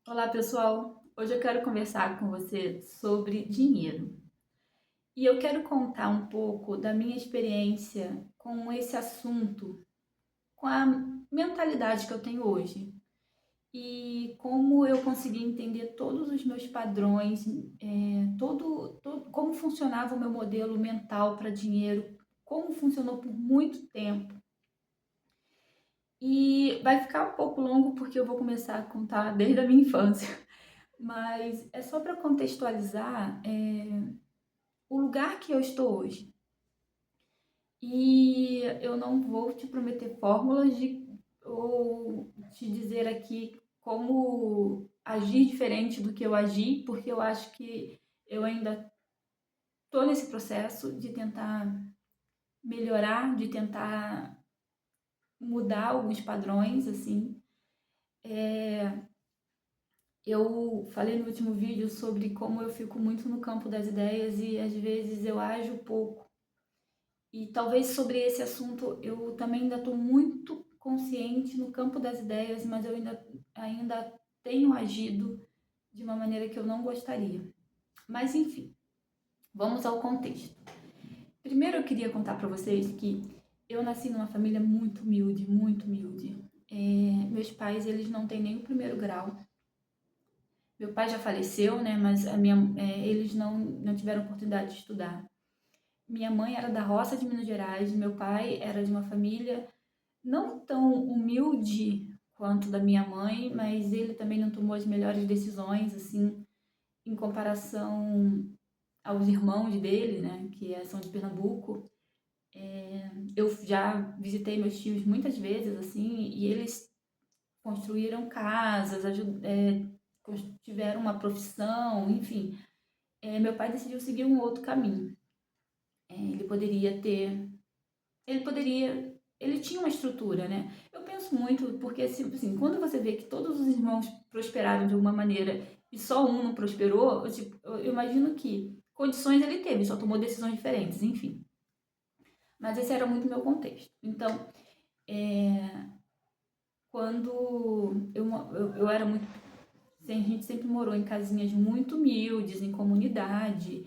Olá, pessoal! Hoje eu quero conversar com você sobre dinheiro. E eu quero contar um pouco da minha experiência com esse assunto, com a mentalidade que eu tenho hoje e como eu consegui entender todos os meus padrões, como funcionava o meu modelo mental para dinheiro, como funcionou por muito tempo. E vai ficar um pouco longo porque eu vou começar a contar desde a minha infância. Mas é só para contextualizar o lugar que eu estou hoje. E eu não vou te prometer fórmulas ou te dizer aqui como agir diferente do que eu agi, porque eu acho que eu ainda estou nesse processo de tentar melhorar, de tentar mudar alguns padrões, assim. Eu falei no último vídeo sobre como eu fico muito no campo das ideias e às vezes eu ajo pouco. E talvez sobre esse assunto eu também ainda estou muito consciente no campo das ideias, mas eu ainda tenho agido de uma maneira que eu não gostaria. Mas enfim, vamos ao contexto. Primeiro eu queria contar para vocês que eu nasci numa família muito humilde, muito humilde. Meus pais, eles não têm nem o primeiro grau. Meu pai já faleceu, né? Mas eles não tiveram oportunidade de estudar. Minha mãe era da roça de Minas Gerais, meu pai era de uma família não tão humilde quanto da minha mãe, mas ele também não tomou as melhores decisões, assim, em comparação aos irmãos dele, né, são de Pernambuco. Eu já visitei meus tios muitas vezes, assim, e eles construíram casas, tiveram uma profissão, enfim. Meu pai decidiu seguir um outro caminho. Ele poderia ter ele tinha uma estrutura, né? Eu penso muito, porque assim, quando você vê que todos os irmãos prosperaram de alguma maneira e só um não prosperou, eu imagino que condições ele teve, só tomou decisões diferentes, enfim. Mas esse era muito meu contexto. Então, é, quando eu era muito. A gente sempre morou em casinhas muito humildes, em comunidade.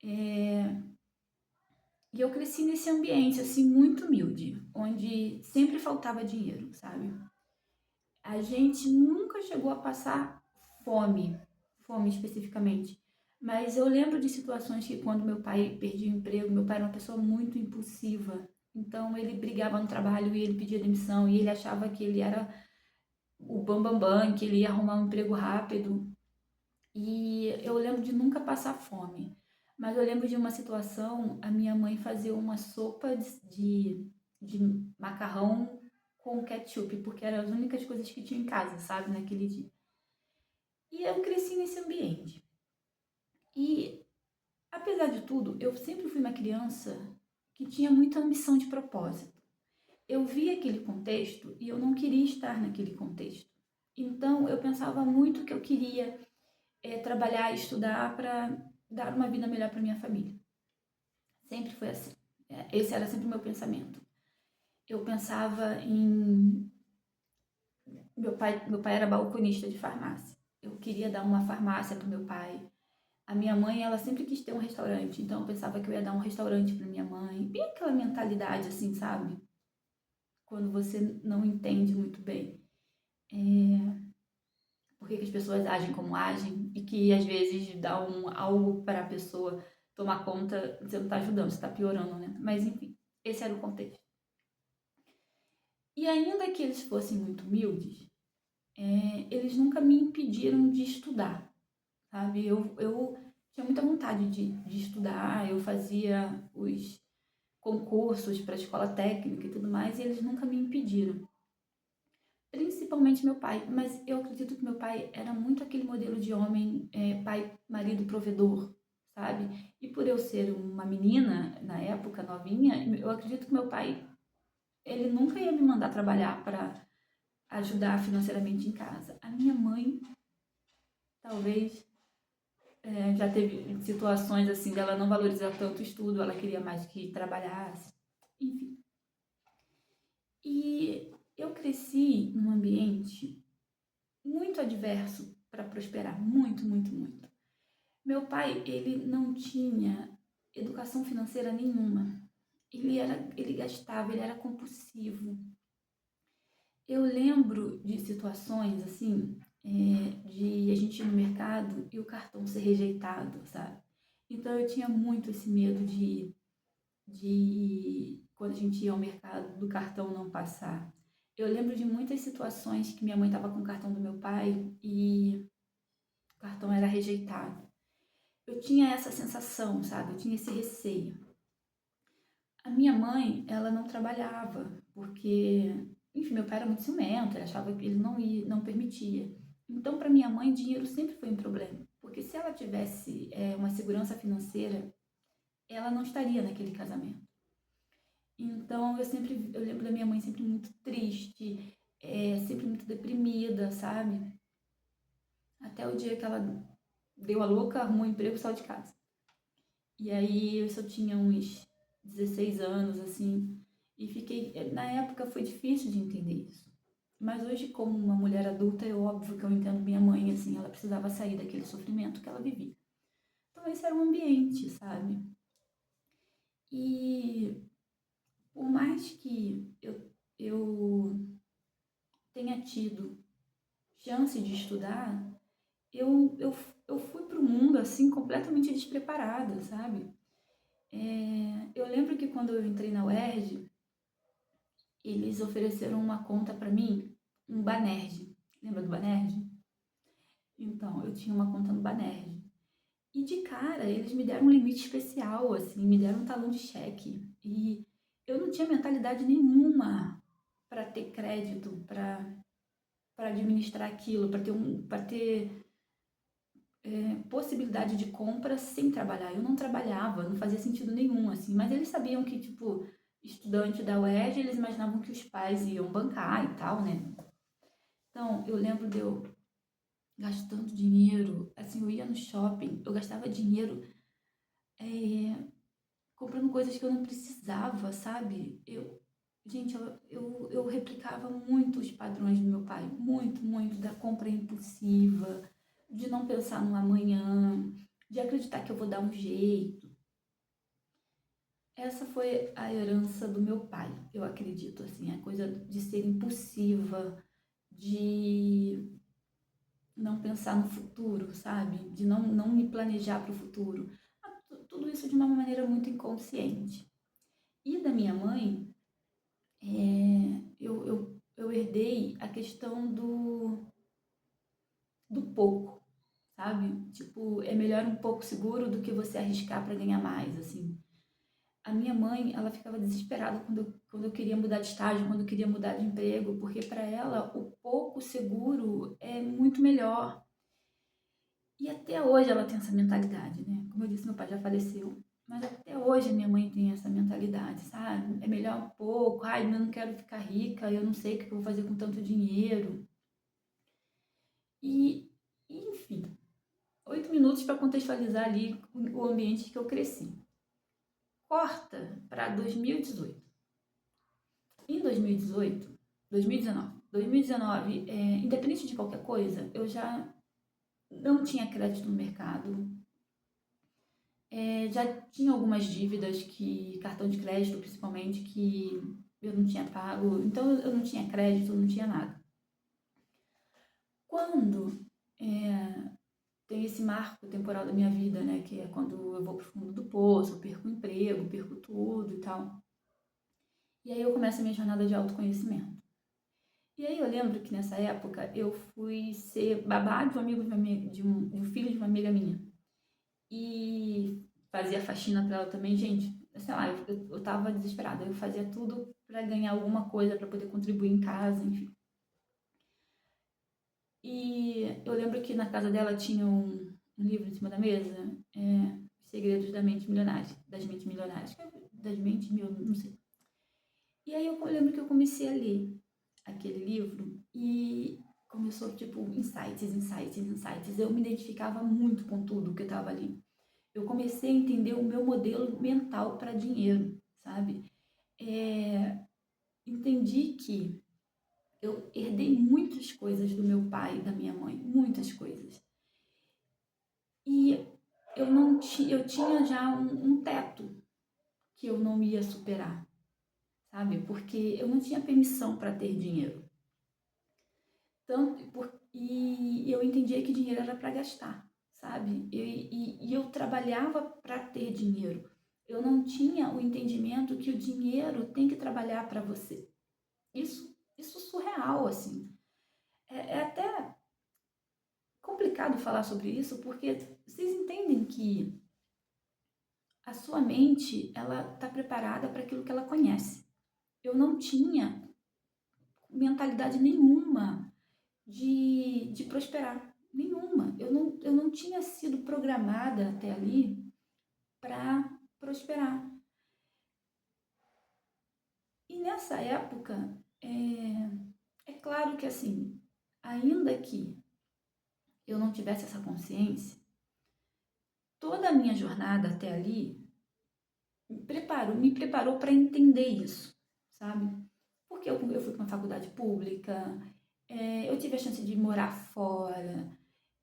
E eu cresci nesse ambiente, assim, muito humilde, onde sempre faltava dinheiro, sabe? A gente nunca chegou a passar fome, fome especificamente. Mas eu lembro de situações que quando meu pai perdia o emprego, meu pai era uma pessoa muito impulsiva. Então ele brigava no trabalho e ele pedia demissão e ele achava que ele era o bambambam, bam, bam, que ele ia arrumar um emprego rápido. E eu lembro de nunca passar fome. Mas eu lembro de uma situação, a minha mãe fazia uma sopa de macarrão com ketchup, porque eram as únicas coisas que tinha em casa, sabe, naquele dia. E eu cresci nesse ambiente. E, apesar de tudo, eu sempre fui uma criança que tinha muita ambição de propósito. Eu via aquele contexto e eu não queria estar naquele contexto. Então, eu pensava muito que eu queria trabalhar e estudar para dar uma vida melhor para minha família. Sempre foi assim. Esse era sempre o meu pensamento. Eu pensava em. Meu pai era balconista de farmácia. Eu queria dar uma farmácia para meu pai. A minha mãe, ela sempre quis ter um restaurante, então eu pensava que eu ia dar um restaurante para minha mãe. Bem aquela mentalidade assim, sabe? Quando você não entende muito bem por que as pessoas agem como agem e que às vezes dá algo para a pessoa tomar conta, você não está ajudando, você está piorando, né? Mas enfim, esse era o contexto. E ainda que eles fossem muito humildes, eles nunca me impediram de estudar, sabe? Eu tinha muita vontade de estudar, eu fazia os concursos para a escola técnica e tudo mais, e eles nunca me impediram. Principalmente meu pai, mas eu acredito que meu pai era muito aquele modelo de homem, pai, marido, provedor, sabe? E por eu ser uma menina, na época, novinha, eu acredito que meu pai, ele nunca ia me mandar trabalhar para ajudar financeiramente em casa. A minha mãe, talvez, já teve situações assim dela não valorizar tanto o estudo, ela queria mais que trabalhasse, enfim. E eu cresci num ambiente muito adverso para prosperar, muito, muito, muito. Meu pai, ele não tinha educação financeira nenhuma. Ele gastava, ele era compulsivo. Eu lembro de situações assim, de a gente ir no mercado e o cartão ser rejeitado, sabe? Então eu tinha muito esse medo de quando a gente ia ao mercado, do cartão não passar. Eu lembro de muitas situações que minha mãe estava com o cartão do meu pai e o cartão era rejeitado. Eu tinha essa sensação, sabe? Eu tinha esse receio. A minha mãe, ela não trabalhava, porque, enfim, meu pai era muito ciumento, ele achava que ele não permitia. Então, para minha mãe, dinheiro sempre foi um problema, porque se ela tivesse uma segurança financeira, ela não estaria naquele casamento. Então, eu lembro da minha mãe sempre muito triste, sempre muito deprimida, sabe? Até o dia que ela deu a louca, arrumou um emprego e saiu de casa. E aí eu só tinha uns 16 anos, assim, e fiquei. Na época foi difícil de entender isso. Mas hoje, como uma mulher adulta, é óbvio que eu entendo minha mãe, assim, ela precisava sair daquele sofrimento que ela vivia. Então esse era o ambiente, sabe? E por mais que eu tenha tido chance de estudar, eu, eu, eu fui para o mundo, assim, completamente despreparada, sabe? Eu lembro que quando eu entrei na UERJ, eles ofereceram uma conta para mim, um Banerj. Lembra do Banerj? Então, eu tinha uma conta no Banerj. E de cara, eles me deram um limite especial, assim, me deram um talão de cheque. E eu não tinha mentalidade nenhuma para ter crédito, para administrar aquilo, para ter possibilidade de compra sem trabalhar. Eu não trabalhava, não fazia sentido nenhum, assim. Mas eles sabiam que, tipo, estudante da UERJ, eles imaginavam que os pais iam bancar e tal, né? Então, eu lembro de eu gastando dinheiro, assim, eu ia no shopping, eu gastava dinheiro comprando coisas que eu não precisava, sabe? Gente, eu replicava muito os padrões do meu pai, muito, muito, da compra impulsiva, de não pensar no amanhã, de acreditar que eu vou dar um jeito. Essa foi a herança do meu pai, eu acredito, assim, a coisa de ser impulsiva, de não pensar no futuro, sabe? De não me planejar para o futuro. Tudo isso de uma maneira muito inconsciente. E da minha mãe, eu herdei a questão do pouco, sabe? Tipo, é melhor um pouco seguro do que você arriscar para ganhar mais, assim. A minha mãe, ela ficava desesperada quando eu queria mudar de estágio, quando eu queria mudar de emprego, porque para ela o pouco seguro é muito melhor. E até hoje ela tem essa mentalidade, né? Como eu disse, meu pai já faleceu. Mas até hoje a minha mãe tem essa mentalidade, sabe? É melhor um pouco, ai, eu não quero ficar rica, eu não sei o que eu vou fazer com tanto dinheiro. E, enfim, 8 minutos para contextualizar ali o ambiente que eu cresci. Corta para 2018. Em 2019, independente de qualquer coisa, eu já não tinha crédito no mercado, já tinha algumas dívidas que, cartão de crédito principalmente, que eu não tinha pago, então eu não tinha crédito, não tinha nada. Quando tem esse marco temporal da minha vida, né, que é quando eu vou pro fundo do poço, eu perco o emprego, perco tudo e tal. E aí eu começo a minha jornada de autoconhecimento. E aí eu lembro que nessa época eu fui ser babá de um amigo de, uma, de um filho de uma amiga minha. E fazia faxina pra ela também, gente. Sei lá, eu tava desesperada. Eu fazia tudo pra ganhar alguma coisa, pra poder contribuir em casa, enfim. E eu lembro que na casa dela tinha um livro em cima da mesa, Segredos da Mente Milionária, das Mentes Milionárias, das Mentes Mil, não sei. E aí eu lembro que eu comecei a ler aquele livro e começou, tipo, insights, insights, insights. Eu me identificava muito com tudo que estava ali. Eu comecei a entender o meu modelo mental para dinheiro, sabe? Entendi que Eu herdei muitas coisas do meu pai e da minha mãe, muitas coisas. E eu tinha já um teto que eu não ia superar, sabe? Porque eu não tinha permissão para ter dinheiro. E eu entendia que dinheiro era para gastar, sabe? E eu trabalhava para ter dinheiro. Eu não tinha o entendimento que o dinheiro tem que trabalhar para você. Isso surreal, assim. É até complicado falar sobre isso, porque vocês entendem que a sua mente, ela está preparada para aquilo que ela conhece. Eu não tinha mentalidade nenhuma de prosperar. Nenhuma. Eu não tinha sido programada até ali para prosperar. E nessa época, é claro que assim, ainda que eu não tivesse essa consciência, toda a minha jornada até ali me preparou para entender isso, sabe? Porque eu fui para uma faculdade pública, eu tive a chance de morar fora,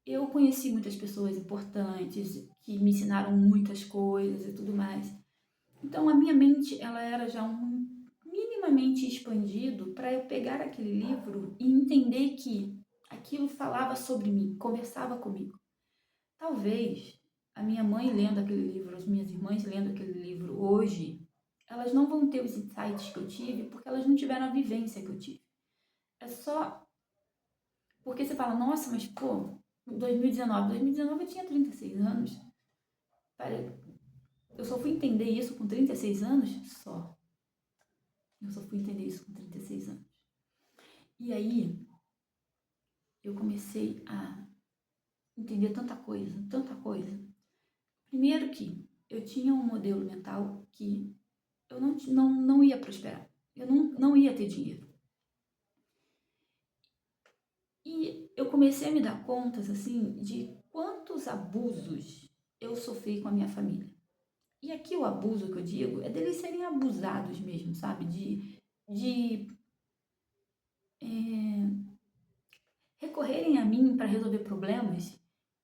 eu conheci muitas pessoas importantes que me ensinaram muitas coisas e tudo mais. Então a minha mente, ela era já minimamente expandido para eu pegar aquele livro e entender que aquilo falava sobre mim, conversava comigo. Talvez a minha mãe lendo aquele livro, as minhas irmãs lendo aquele livro hoje, elas não vão ter os insights que eu tive porque elas não tiveram a vivência que eu tive. É só porque você fala, nossa, mas pô, 2019 eu tinha 36 anos. Eu só fui entender isso com 36 anos? Só. Eu só fui entender isso com 36 anos. E aí, eu comecei a entender tanta coisa, tanta coisa. Primeiro que eu tinha um modelo mental que eu não ia prosperar. Eu não ia ter dinheiro. E eu comecei a me dar contas, assim, de quantos abusos eu sofri com a minha família. E aqui o abuso que eu digo é deles serem abusados mesmo, sabe? De recorrerem a mim para resolver problemas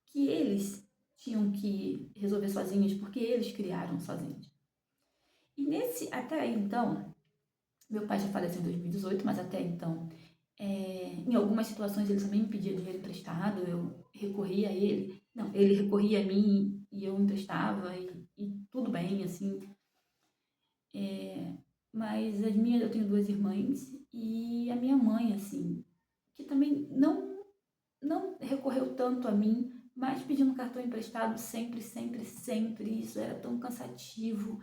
que eles tinham que resolver sozinhos, porque eles criaram sozinhos. E até aí então, meu pai já faleceu em 2018, mas até então, em algumas situações ele também me pedia dinheiro emprestado, eu recorria a ele, não, ele recorria a mim e eu emprestava e tudo bem, assim. Mas eu tenho duas irmãs e a minha mãe, assim, que também não recorreu tanto a mim, mas pedindo cartão emprestado sempre, sempre, sempre. Isso era tão cansativo.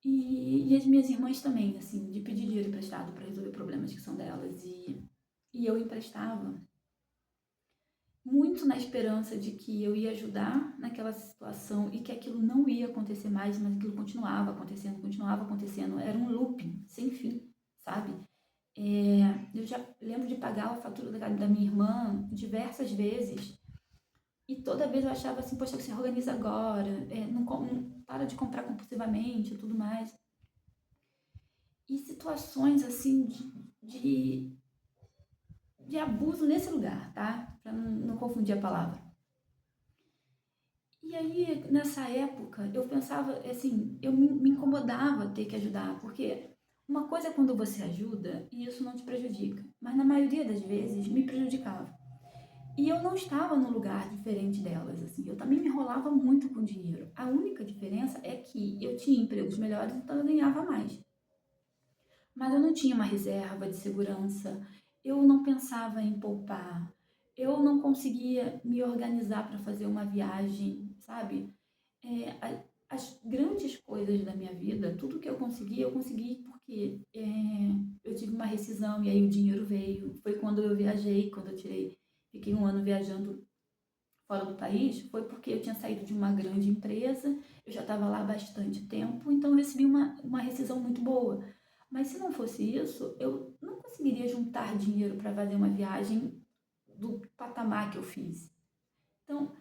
E as minhas irmãs também, assim, de pedir dinheiro emprestado para resolver problemas que são delas. E eu emprestava muito na esperança de que eu ia ajudar naquela situação e que aquilo não ia acontecer mais, mas aquilo continuava acontecendo, continuava acontecendo. Era um looping sem fim, sabe? Eu já lembro de pagar a fatura da minha irmã diversas vezes e toda vez eu achava assim, poxa, você organiza agora, não para de comprar compulsivamente e tudo mais. E situações assim de abuso nesse lugar, tá? Para não confundir a palavra. E aí, nessa época, eu pensava, assim, eu me incomodava ter que ajudar, porque uma coisa é quando você ajuda e isso não te prejudica, mas na maioria das vezes me prejudicava. E eu não estava num lugar diferente delas, assim, eu também me enrolava muito com dinheiro. A única diferença é que eu tinha empregos melhores, então eu ganhava mais. Mas eu não tinha uma reserva de segurança, eu não pensava em poupar, eu não conseguia me organizar para fazer uma viagem, sabe? As grandes coisas da minha vida, tudo que eu consegui porque eu tive uma rescisão e aí o dinheiro veio. Foi quando eu viajei, quando eu fiquei um ano viajando fora do país, foi porque eu tinha saído de uma grande empresa, eu já estava lá há bastante tempo, então eu recebi uma rescisão muito boa. Mas se não fosse isso, eu não conseguiria juntar dinheiro para fazer uma viagem do patamar que eu fiz. Então,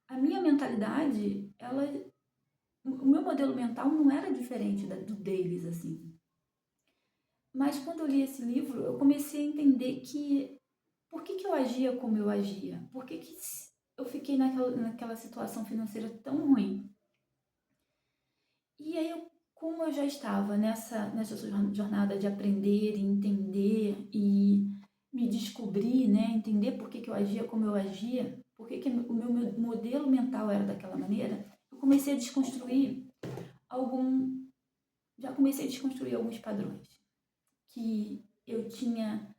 a minha mentalidade, o meu modelo mental não era diferente do deles, assim. Mas quando eu li esse livro, eu comecei a entender que por que que eu agia como eu agia? Por que que eu fiquei naquela situação financeira tão ruim? E aí, como eu já estava nessa jornada de aprender e entender e me descobrir, né? Entender por que que eu agia como eu agia, por que que o meu modelo mental era daquela maneira, eu comecei a desconstruir algum, já comecei a desconstruir alguns padrões que eu tinha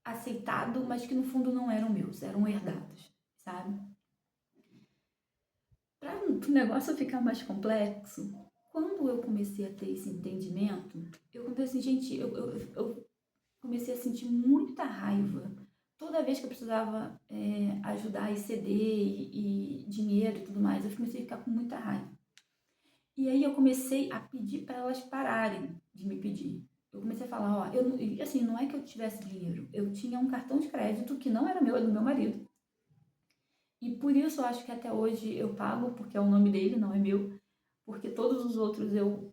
aceitado, mas que no fundo não eram meus, eram herdados, sabe? Para o negócio ficar mais complexo, quando eu comecei a ter esse entendimento, eu comecei assim, gente, eu comecei a sentir muita raiva. Toda vez que eu precisava ajudar e ceder e dinheiro e tudo mais, eu comecei a ficar com muita raiva. E aí eu comecei a pedir para elas pararem de me pedir. Eu comecei a falar, ó, assim, não é que eu tivesse dinheiro, eu tinha um cartão de crédito que não era meu, é do meu marido. E por isso eu acho que até hoje eu pago, porque é o nome dele, não é meu, porque todos os outros eu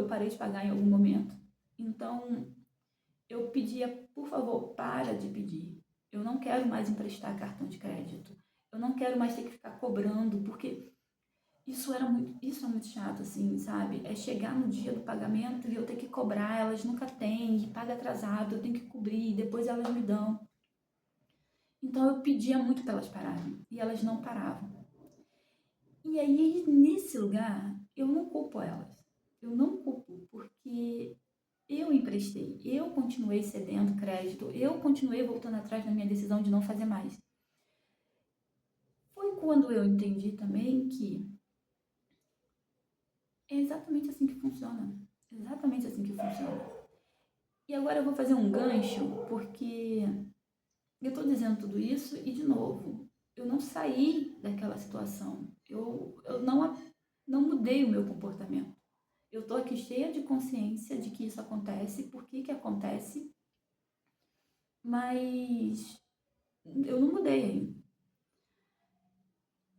parei de pagar em algum momento. Então eu pedia, por favor, para de pedir. Eu não quero mais emprestar cartão de crédito. Eu não quero mais ter que ficar cobrando, porque isso é muito chato, assim, sabe? É chegar no dia do pagamento e eu ter que cobrar, elas nunca têm, e paga atrasado, eu tenho que cobrir, depois elas me dão. Então eu pedia muito para elas pararem, e elas não paravam. E aí, nesse lugar, eu não culpo elas. Eu não culpo, porque eu emprestei, eu continuei cedendo crédito, eu continuei voltando atrás na minha decisão de não fazer mais. Foi quando eu entendi também que é exatamente assim que funciona. Exatamente assim que funciona. E agora eu vou fazer um gancho, porque eu estou dizendo tudo isso e, de novo, eu não saí daquela situação. Eu não mudei o meu comportamento. Eu estou aqui cheia de consciência de que isso acontece, por que que acontece, mas eu não mudei ainda.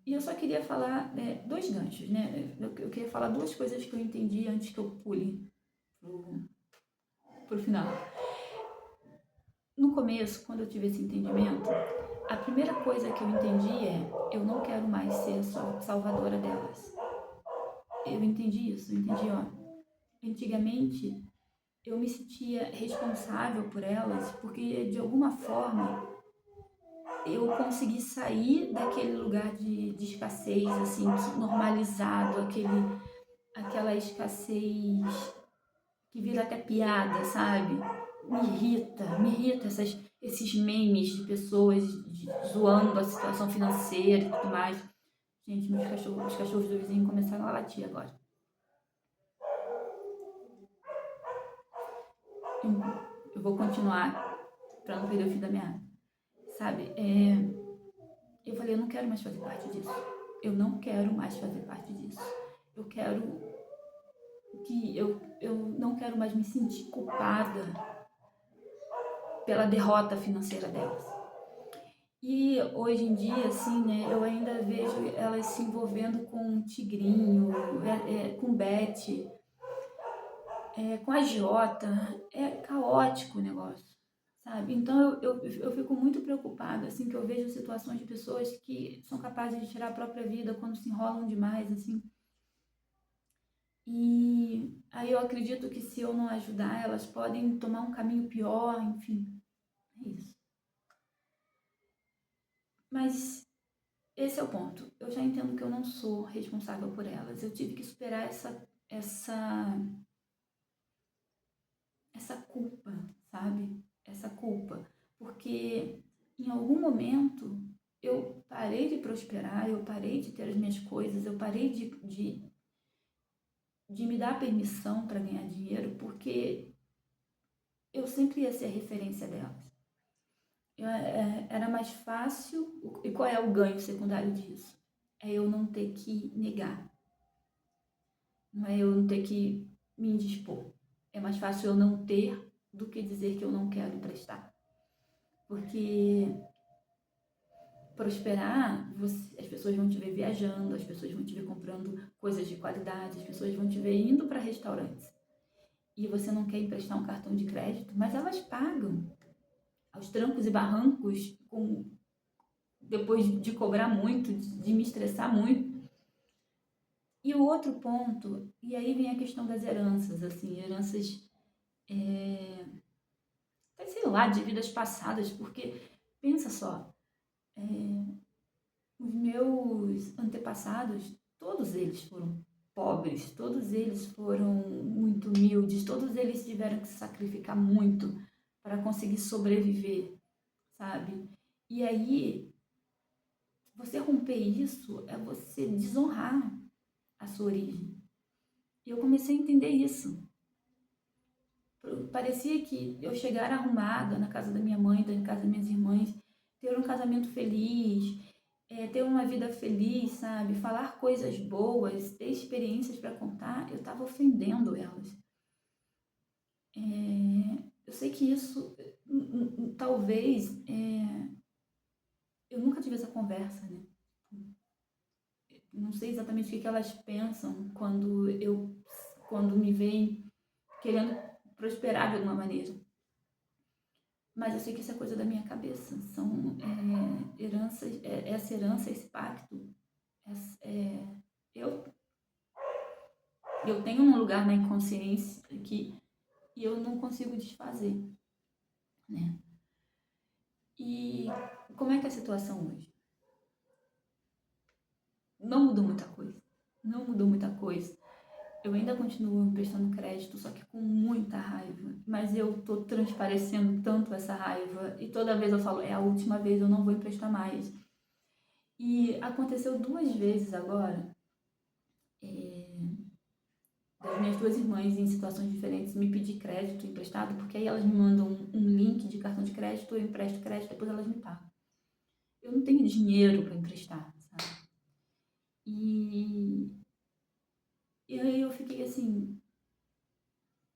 E eu só queria falar dois ganchos, né? Eu queria falar duas coisas que eu entendi antes que eu pule pro final. No começo, quando eu tive esse entendimento, a primeira coisa que eu entendi é: eu não quero mais ser a salvadora delas. Eu entendi isso, eu entendi, ó. Antigamente, eu me sentia responsável por elas porque, de alguma forma, eu consegui sair daquele lugar de escassez, assim, normalizado, aquela escassez que vira até piada, sabe? Me irrita esses memes de pessoas zoando a situação financeira e tudo mais. Gente, os cachorros do vizinho começaram a latir agora. Eu vou continuar para não perder o fim da meada. Sabe? Eu falei, eu não quero mais fazer parte disso. Eu não quero mais fazer parte disso. Eu quero que eu não quero mais me sentir culpada pela derrota financeira delas. E hoje em dia, assim, né, eu ainda vejo elas se envolvendo com Tigrinho, com Beth, com a Jota. É caótico o negócio, sabe? Então eu fico muito preocupada, assim, que eu vejo situações de pessoas que são capazes de tirar a própria vida quando se enrolam demais, assim. E aí eu acredito que se eu não ajudar, elas podem tomar um caminho pior, enfim, é isso. Mas esse é o ponto. Eu já entendo que eu não sou responsável por elas. Eu tive que superar essa culpa, sabe? Essa culpa. Porque em algum momento eu parei de prosperar, eu parei de ter as minhas coisas, eu parei de me dar permissão para ganhar dinheiro, porque eu sempre ia ser a referência delas. Era mais fácil. E qual é o ganho secundário disso? É eu não ter que negar. Não é eu não ter que me indispor. É mais fácil eu não ter do que dizer que eu não quero emprestar. Porque prosperar, as pessoas vão te ver viajando, as pessoas vão te ver comprando coisas de qualidade, as pessoas vão te ver indo para restaurantes. E você não quer emprestar um cartão de crédito, mas elas pagam aos trancos e barrancos, depois de cobrar muito, de me estressar muito. E o outro ponto, e aí vem a questão das heranças, assim, heranças, sei lá, de vidas passadas, porque, pensa só, os meus antepassados, todos eles foram pobres, todos eles foram muito humildes, todos eles tiveram que se sacrificar muito para conseguir sobreviver, sabe? E aí, você romper isso é você desonrar a sua origem. E eu comecei a entender isso. Parecia que eu chegar arrumada na casa da minha mãe, na casa das minhas irmãs, ter um casamento feliz, ter uma vida feliz, sabe? Falar coisas boas, ter experiências para contar, eu estava ofendendo elas. Eu sei que isso, talvez, eu nunca tive essa conversa, né? Não sei exatamente o que elas pensam quando me veem querendo prosperar de alguma maneira. Mas eu sei que isso é coisa da minha cabeça. São heranças, essa herança, esse pacto. Eu, eu tenho um lugar na inconsciência que eu não consigo desfazer, né? E como é que é a situação hoje? Não mudou muita coisa. Não mudou muita coisa. Eu ainda continuo emprestando crédito, só que com muita raiva. Mas eu tô transparecendo tanto essa raiva. E toda vez eu falo, é a última vez, eu não vou emprestar mais. E aconteceu 2 vezes agora, das minhas 2 irmãs em situações diferentes me pedir crédito emprestado, porque aí elas me mandam um link de cartão de crédito, eu empresto crédito, depois elas me pagam. Eu não tenho dinheiro para emprestar, sabe? E aí eu fiquei assim,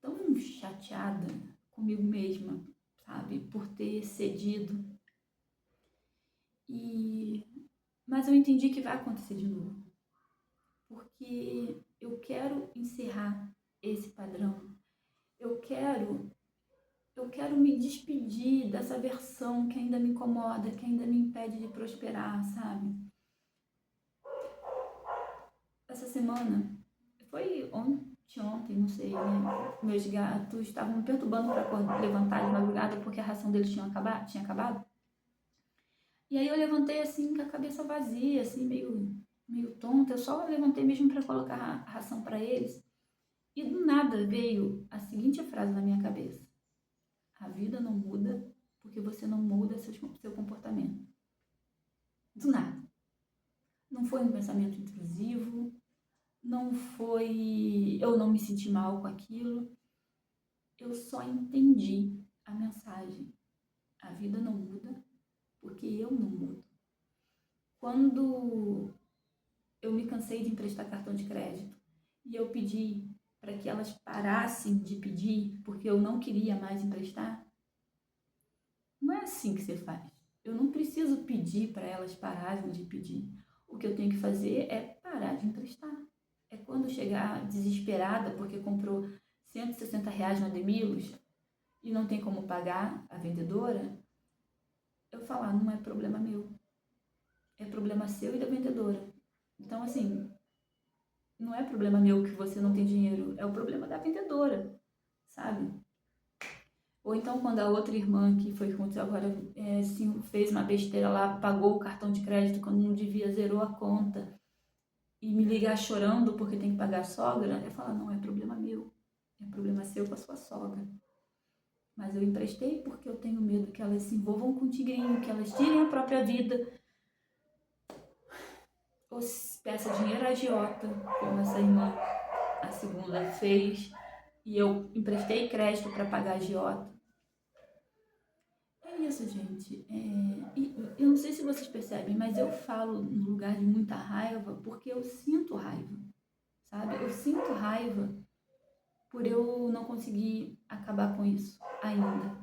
tão chateada comigo mesma, sabe? Por ter cedido. Mas eu entendi que vai acontecer de novo. Porque eu quero encerrar esse padrão. Eu quero me despedir dessa versão que ainda me incomoda, que ainda me impede de prosperar, sabe? Essa semana, foi ontem, não sei, né? Meus gatos estavam me perturbando para levantar de madrugada porque a ração deles tinha acabado. E aí eu levantei assim, com a cabeça vazia, assim, meio tonta. Eu só levantei mesmo para colocar a ração para eles. E do nada veio a seguinte frase na minha cabeça: a vida não muda porque você não muda seu comportamento. Do nada. Não foi um pensamento intrusivo, não foi. Eu não me senti mal com aquilo. Eu só entendi a mensagem. A vida não muda porque eu não mudo. Quando eu me cansei de emprestar cartão de crédito e eu pedi para que elas parassem de pedir porque eu não queria mais emprestar, não é assim que você faz. Eu não preciso pedir para elas pararem de pedir. O que eu tenho que fazer é parar de emprestar. É quando chegar desesperada porque comprou R$ 160 na Demilos e não tem como pagar a vendedora, eu falar, não é problema meu. É problema seu e da vendedora. Então, assim, não é problema meu que você não tem dinheiro, é o problema da vendedora, sabe? Ou então quando a outra irmã, que foi que aconteceu agora, fez uma besteira lá, pagou o cartão de crédito quando não devia, zerou a conta, e me ligar chorando porque tem que pagar a sogra, eu falo, não, é problema meu, é problema seu com a sua sogra. Mas eu emprestei porque eu tenho medo que elas se envolvam com o tigrinho, que elas tirem a própria vida, ou peça dinheiro a agiota, como essa irmã, a segunda, fez, e eu emprestei crédito para pagar a agiota. É isso, gente. Eu não sei se vocês percebem, mas eu falo no lugar de muita raiva porque eu sinto raiva, sabe? Eu sinto raiva por eu não conseguir acabar com isso ainda.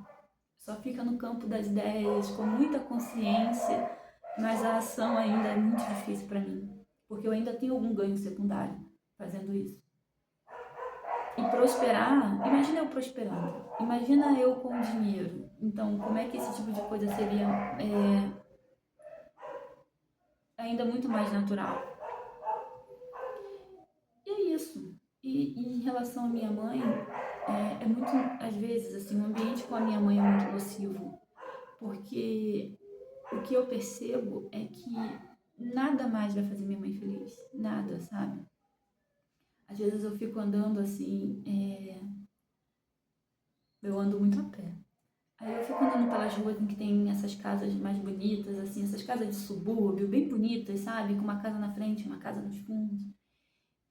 Só fica no campo das ideias, com muita consciência, mas a ação ainda é muito difícil para mim, porque eu ainda tenho algum ganho secundário fazendo isso. E prosperar, imagina eu prosperando, imagina eu com dinheiro. Então, como é que esse tipo de coisa seria ainda muito mais natural? E é isso. E em relação à minha mãe, é muito, às vezes, assim, o ambiente com a minha mãe é muito nocivo, porque o que eu percebo é que nada mais vai fazer minha mãe feliz, nada, sabe? Às vezes eu fico andando assim, eu ando muito a pé. Aí eu fico andando pelas ruas em que tem essas casas mais bonitas, assim, essas casas de subúrbio, bem bonitas, sabe? Com uma casa na frente, uma casa nos fundos.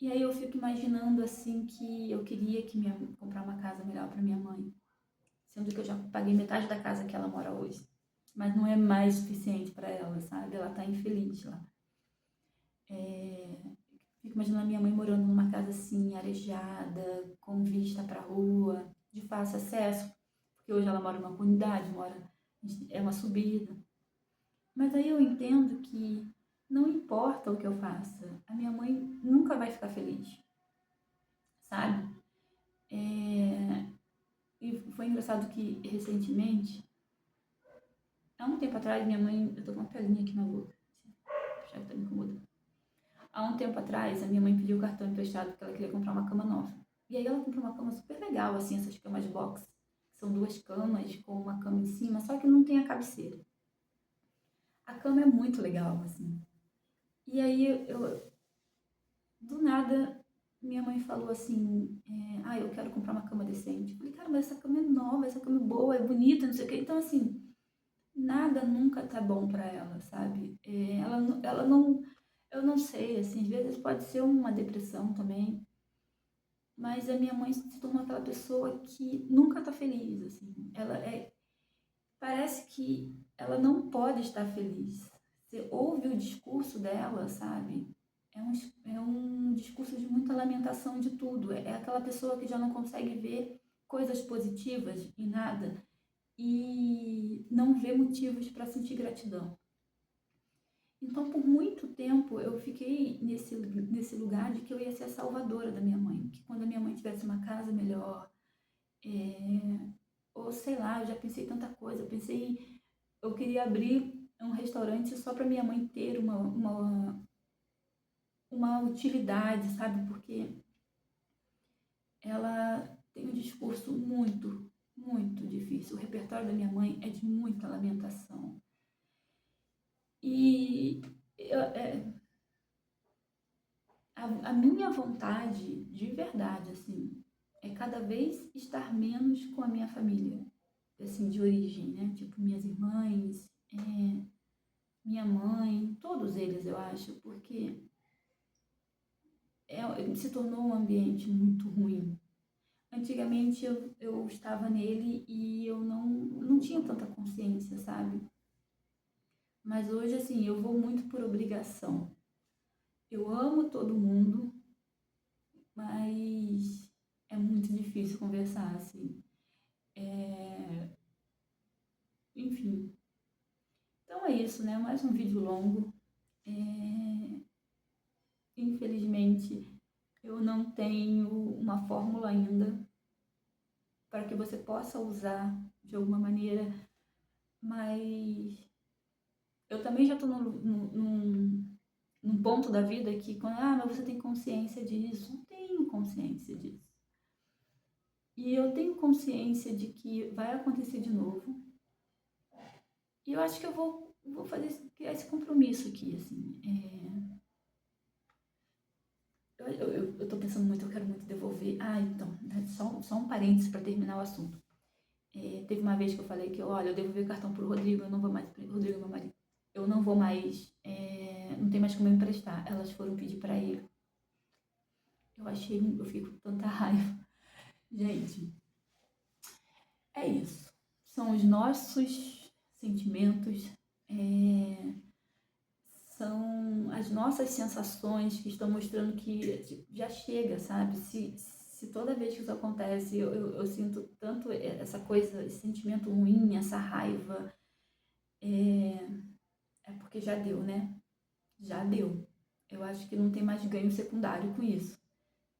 E aí eu fico imaginando, assim, que eu queria comprar uma casa melhor para minha mãe. Sendo que eu já paguei metade da casa que ela mora hoje. Mas não é mais suficiente para ela, sabe? Ela tá infeliz lá. Fico imaginando a minha mãe morando numa casa assim, arejada, com vista para a rua, de fácil acesso, porque hoje ela mora numa comunidade, é uma subida. Mas aí eu entendo que não importa o que eu faça, a minha mãe nunca vai ficar feliz, sabe? E foi engraçado que recentemente, há um tempo atrás, minha mãe, eu tô com uma pelinha aqui na boca, já que tá me incomodando. Há um tempo atrás, a minha mãe pediu o cartão emprestado porque ela queria comprar uma cama nova. E aí ela comprou uma cama super legal, assim, essas camas box. São duas camas com uma cama em cima, só que não tem a cabeceira. A cama é muito legal, assim. E aí do nada, minha mãe falou assim, eu quero comprar uma cama decente. Eu falei, cara, mas essa cama é nova, essa cama é boa, é bonita, não sei o quê. Então, assim, nada nunca tá bom pra ela, sabe? Ela não, eu não sei, assim, às vezes pode ser uma depressão também, mas a minha mãe se tornou aquela pessoa que nunca tá feliz, assim. Parece que ela não pode estar feliz. Você ouve o discurso dela, sabe? É um discurso de muita lamentação de tudo. É aquela pessoa que já não consegue ver coisas positivas em nada e não vê motivos para sentir gratidão. Então, por muito tempo, eu fiquei nesse lugar de que eu ia ser a salvadora da minha mãe. Que quando a minha mãe tivesse uma casa melhor, ou sei lá, eu já pensei tanta coisa. Eu queria abrir um restaurante só para minha mãe ter uma utilidade, sabe? Porque ela tem um discurso muito, muito difícil. O repertório da minha mãe é de muita lamentação. E a minha vontade, de verdade, assim, é cada vez estar menos com a minha família, assim, de origem, né? Tipo, minhas irmãs, minha mãe, todos eles, eu acho, porque se tornou um ambiente muito ruim. Antigamente eu estava nele e eu não tinha tanta consciência, sabe? Mas hoje, assim, eu vou muito por obrigação. Eu amo todo mundo, mas é muito difícil conversar, assim. Enfim. Então é isso, né? Mais um vídeo longo. Infelizmente, eu não tenho uma fórmula ainda para que você possa usar de alguma maneira, mas eu também já estou num ponto da vida que, mas você tem consciência disso. Não tenho consciência disso. E eu tenho consciência de que vai acontecer de novo. E eu acho que eu vou criar esse compromisso aqui, assim. Eu tô pensando muito, eu quero muito devolver. Então, né, só um parênteses para terminar o assunto. Teve uma vez que eu falei que, olha, eu devolvi o cartão pro Rodrigo, eu não vou mais, Rodrigo é meu marido, eu não vou mais, não tem mais como eu emprestar. Elas foram pedir para ele. Eu fico com tanta raiva. Gente, é isso. São os nossos sentimentos, são as nossas sensações que estão mostrando que já chega, sabe? Se toda vez que isso acontece eu sinto tanto essa coisa, esse sentimento ruim, essa raiva, é porque já deu, né? Já deu. Eu acho que não tem mais ganho secundário com isso.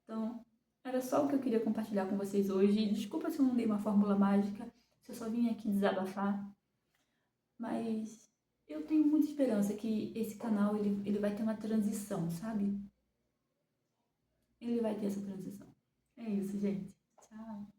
Então, era só o que eu queria compartilhar com vocês hoje. Desculpa se eu não dei uma fórmula mágica, se eu só vim aqui desabafar, mas eu tenho muita esperança que esse canal ele vai ter uma transição, sabe? Ele vai ter essa transição. É isso, gente. Tchau.